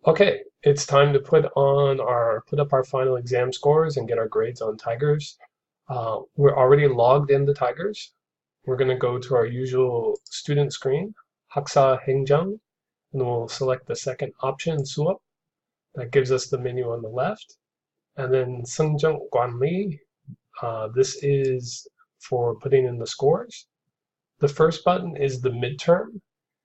Okay, it's time to put up our final exam scores and get our grades on Tigers. We're already logged into Tigers. We're going to go to our usual student screen, 학사 행정, and we'll select the second option, 수업. That gives us the menu on the left. And then 성적 관리, this is for putting in the scores. The first button is the midterm.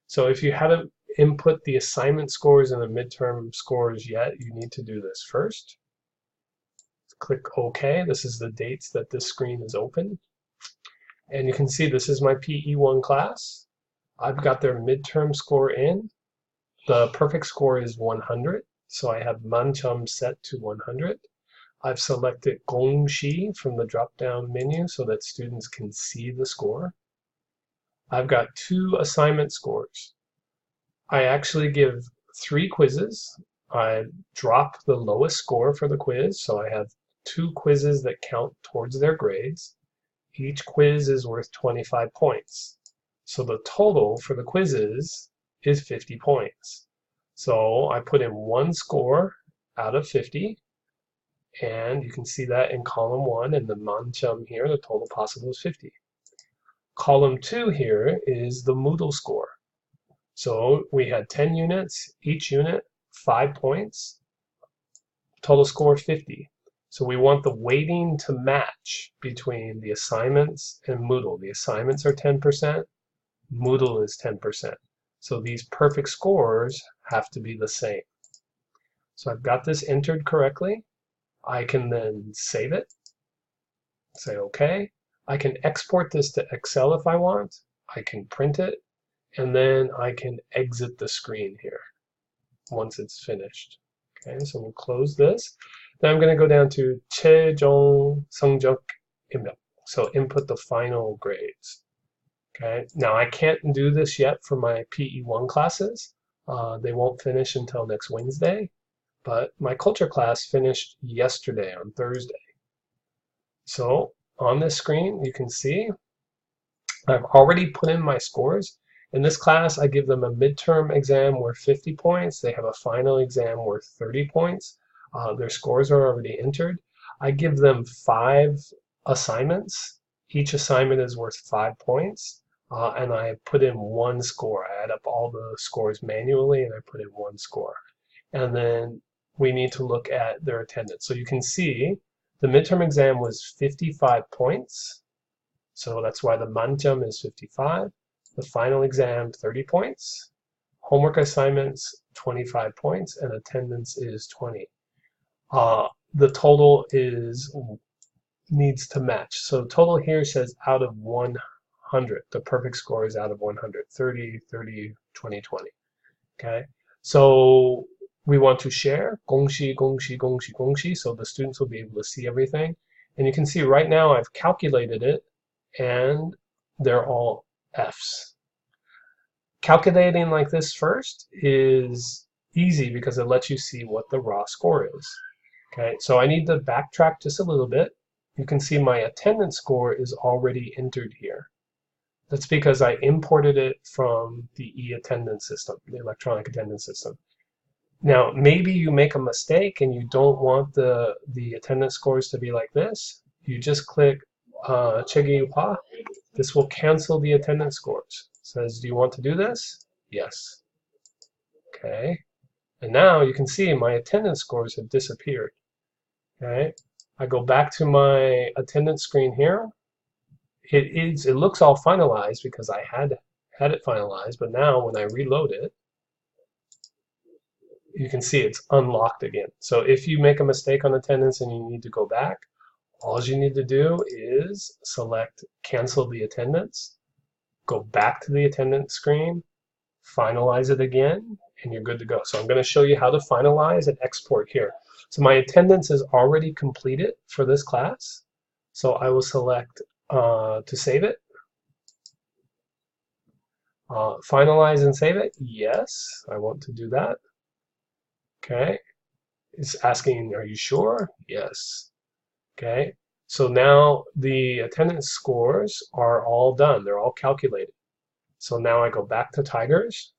So if you haven't input the assignment scores and the midterm scores yet, you need to do this first. Click OK. This is the dates that this screen is open. And you can see this is my PE1 class. I've got their midterm score in. The perfect score is 100. So I have 만점 set to 100. I've selected 공시 from the drop-down menu so that students can see the score. I've got 2 assignment scores. I actually give 3 quizzes. I drop the lowest score for the quiz, so I have 2 quizzes that count towards their grades. Each quiz is worth 25 points. So the total for the quizzes is 50 points. So I put in 1 score out of 50, and you can see that in column 1, and the 만점 here, the total possible is 50. Column 2 here is the Moodle score. So we had 10 units, each unit 5 points, total score 50. So we want the weighting to match between the assignments and Moodle. The assignments are 10%, Moodle is 10%. So these perfect scores have to be the same. So I've got this entered correctly. I can then save it, say OK. I can export this to Excel if I want. I can print it, and then I can exit the screen here once it's finished. Okay, so we'll close this. Then I'm going to go down to 최종 성적 입력. So input the final grades. Okay, now I can't do this yet for my PE1 classes. They won't finish until next Wednesday, but my culture class finished yesterday on Thursday. So on this screen, you can see I've already put in my scores. In this class, I give them a midterm exam worth 50 points. They have a final exam worth 30 points. Their scores are already entered. I give them 5 assignments. Each assignment is worth 5 points. And I put in 1 score. I add up all the scores manually and I put in 1 score. And then we need to look at their attendance. So you can see the midterm exam was 55 points. So that's why the 만점 is 55. The final exam, 30 points. Homework assignments, 25 points. And attendance is 20. The total needs to match. So total here says out of 100. The perfect score is out of 100. 30, 30, 20, 20. Okay. So we want to share 공시, 공시, 공시, 공시, so the students will be able to see everything. And you can see right now I've calculated it, and they're all Fs. Calculating like this first is easy because it lets you see what the raw score is. Okay, so I need to backtrack just a little bit. You can see my attendance score is already entered here. That's because I imported it from the e-attendance system, the electronic attendance system. Now, maybe you make a mistake and you don't want the attendance scores to be like this. You just click 최기화. This will cancel the attendance scores. It says, do you want to do this? Yes. Okay. And now you can see my attendance scores have disappeared. Okay. I go back to my attendance screen here. It looks all finalized because I had it finalized, but now when I reload it, you can see it's unlocked again. So if you make a mistake on attendance and you need to go back, all you need to do is select cancel the attendance, go back to the attendance screen, finalize it again, and you're good to go. So I'm going to show you how to finalize and export here. So my attendance is already completed for this class. So I will select to save it. Finalize and save it. Yes, I want to do that. Okay, it's asking, are you sure? Yes. Okay, so now the attendance scores are all done. They're all calculated. So now I go back to Tigers,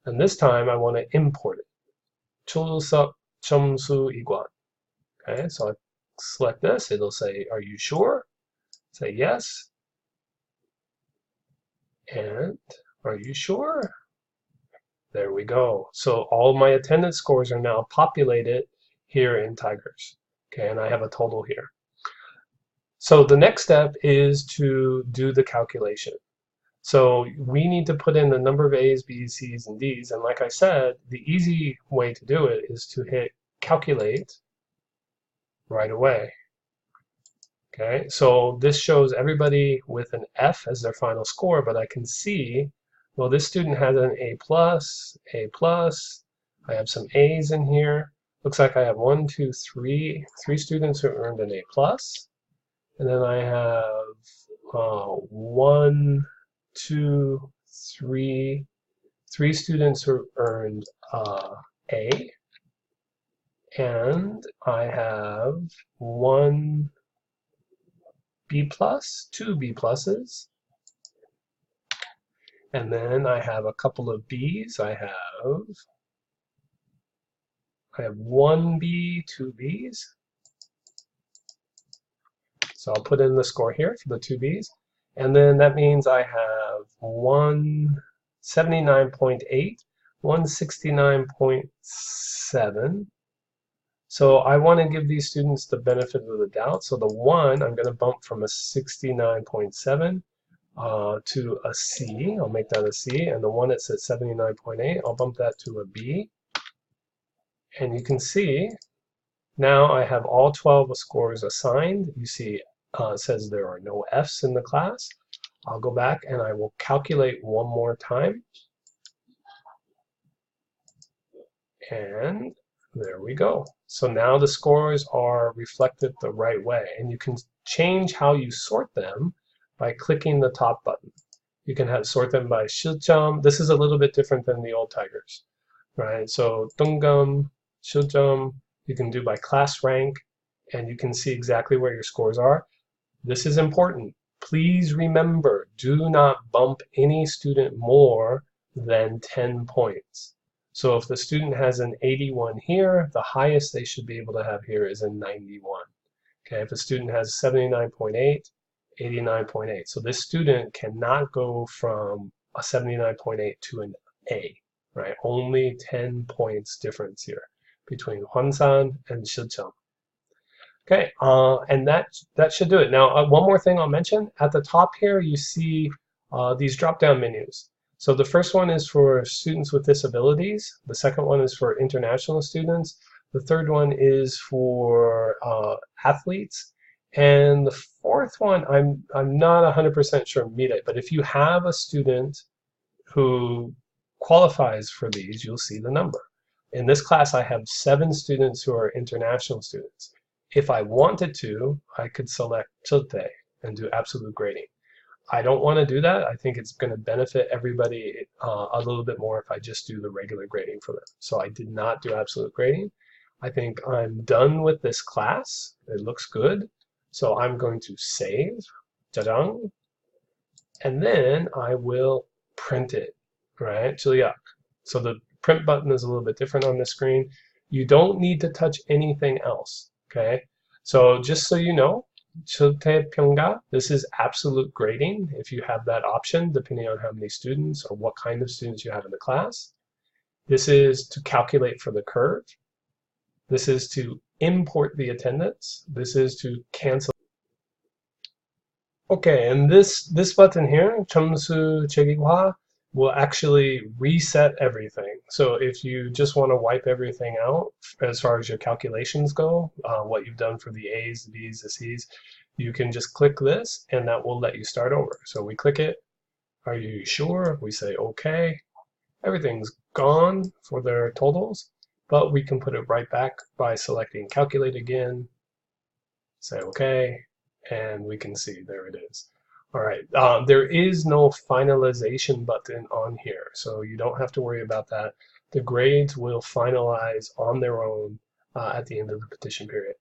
and this time I want to import it. 출석 점수 이관. Okay, so I select this, it'll say, are you sure? Say yes. And are you sure? There we go. So all my attendance scores are now populated here in Tigers. Okay, and I have a total here. So the next step is to do the calculation. So we need to put in the number of A's, B's, C's, and D's. And like I said, the easy way to do it is to hit calculate right away. Okay, so this shows everybody with an F as their final score, but I can see, well, this student has an A+, A+. I have some A's in here. Looks like I have three students who earned an A+. And then I have 3 students who earned A. And I have 1 B+, 2 B+, and then I have a couple of B's. I have 1 B, 2 B's. So I'll put in the score here for the 2 B's. And then that means I have 179.8, 169.7. So I want to give these students the benefit of the doubt. So the 1, I'm going to bump from a 69.7 to a C. I'll make that a C. And the one that's at 79.8, I'll bump that to a B. And you can see now I have all 12 scores assigned. You see it says there are no F's in the class. I'll go back and I will calculate one more time. And there we go. So now the scores are reflected the right way, and you can change how you sort them by clicking the top button. You can sort them by 실점. This is a little bit different than the old Tigers, right? So 등급, 실점, you can do by class rank, and you can see exactly where your scores are. This is important. Please remember, do not bump any student more than 10 points. So if the student has an 81 here, the highest they should be able to have here is a 91. Okay, if a student has 79.8, 89.8. So this student cannot go from a 79.8 to an A, right? Only 10 points difference here between Hwansan and 실점. Okay, and that should do it. Now, one more thing I'll mention. At the top here, you see these drop-down menus. So the first one is for students with disabilities. The second one is for international students. The third one is for athletes. And the fourth one, I'm not 100% sure, but if you have a student who qualifies for these, you'll see the number. In this class, I have 7 students who are international students. If I wanted to, I could select Chilte and do absolute grading. I don't want to do that. I think it's going to benefit everybody a little bit more if I just do the regular grading for them. So I did not do absolute grading. I think I'm done with this class. It looks good. So I'm going to save, 짜잔, and then I will print it, right? So the print button is a little bit different on the screen. You don't need to touch anything else, okay? So just so you know, 실태평가, this is absolute grading if you have that option, depending on how many students or what kind of students you have in the class. This is to calculate for the curve. This is to import the attendance. This is to cancel. Okay, and this button here, 점수 재기화, will actually reset everything. So if you just want to wipe everything out as far as your calculations go, what you've done for the A's, the B's, the C's, you can just click this and that will let you start over. So we click it. Are you sure? We say okay. Everything's gone for their totals, but we can put it right back by selecting calculate again, say okay, and we can see there it is. All right, there is no finalization button on here, so you don't have to worry about that. The grades will finalize on their own at the end of the petition period.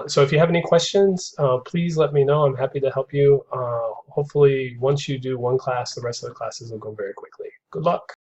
So if you have any questions, please let me know. I'm happy to help you. Hopefully, once you do one class, the rest of the classes will go very quickly. Good luck.